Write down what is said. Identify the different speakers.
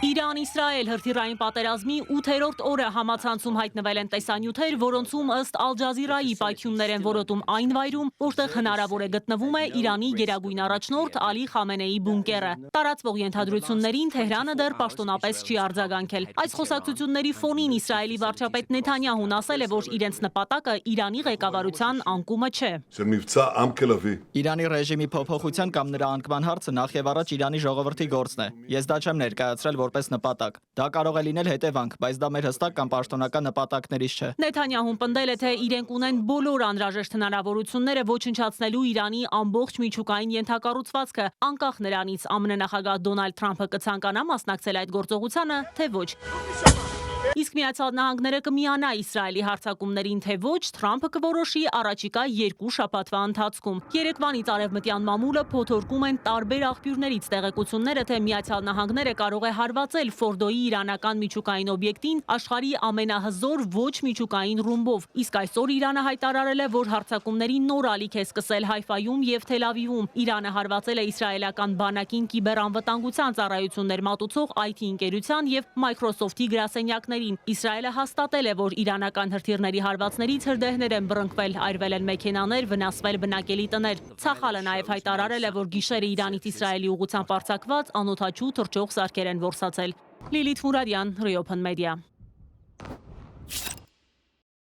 Speaker 1: Իրան-Իսրայել հրթիռային պատերազմի 8-րդ օրը համացանցում հայտնվել են տեսանյութեր, որոնցում ըստ Ալ Ջազիրայի պայթյուններ են որոտում այն վայրում, որտեղ հնարավոր է գտնվում է Իրանի գերագույն առաջնորդ Ալի Խամենեի բունկերը։ Տարածվող ենթադրություններին Թեհրանը դեռ պաշտոնապես չի արձագանքել։ Այս խոսակցությունների ֆոնին Իսրայելի վարչապետ Նեթանյահուն ասել է, որ իրենց նպատակը Իրանի ղեկավարության անկումը չէ։
Speaker 2: Իրանի ռեժիմի փոփոխության կամ նրա անկման հարցը նախ եւ առաջ Իրանի ժողովրդի գործն է։ Ես դա չեմ ներկայացրել որպես նպատակ։ Դա կարող է լինել հետևանք, բայց դա մեր հստակ կամ պաշտոնական նպատակներից չէ։
Speaker 1: Նեթանյահուն պնդել է, թե իրենք ունեն բոլոր անհրաժեշտ հնարավորությունները ոչնչացնելու Իրանի ամբողջ միջուկային ենթակառուցվածքը, անկախ նրանից ԱՄՆ նախագահ Դոնալդ Թրամփը կցանկանա մասնակցել այդ գործողությանը, թե ոչ։ Իսկ Միացյալ Նահանգները կմիանա Իսրայելի հարձակումներին, թե ոչ, Թրամփը կորոշի առաջիկա 2 շաբաթվա ընթացքում։ Երեկվանից արևմտյան մամուլը փոթորկում են տարբեր աղբյուրներից տեղեկությունները, թե Միացյալ Նահանգները կարող է հարվածել Ֆորդոյի իրանական միջուկային օբյեկտին աշխարհի ամենահզոր ոչ միջուկային ռումբով։ Իսկ այսօր Իրանը հայտարարել է, որ հարձակումների նոր ալիք է սկսել Հայֆայում եւ Թել Ավիվում։ Իրանը հարվածել է իսրայելական բանակին կիբերանվտանգության ծառայություններ մատուցող IT ընկերության եւ Microsoft-ի գրասենյակներին։ Իսրայելը հաստատել է, որ իրանական հրթիռների հարվածներից հրդեհներ են բռնկվել, այրվել են մեքենաներ, վնասվել բնակելի տներ։ Ցախալը նաև հայտարարել է, որ գիշերը Իրանից Իսրայելի ուղղությամբ արձակված անօդաչու թռչող սարքեր են որսացել։ Լիլիթ Մուրադյան, Reopen Media։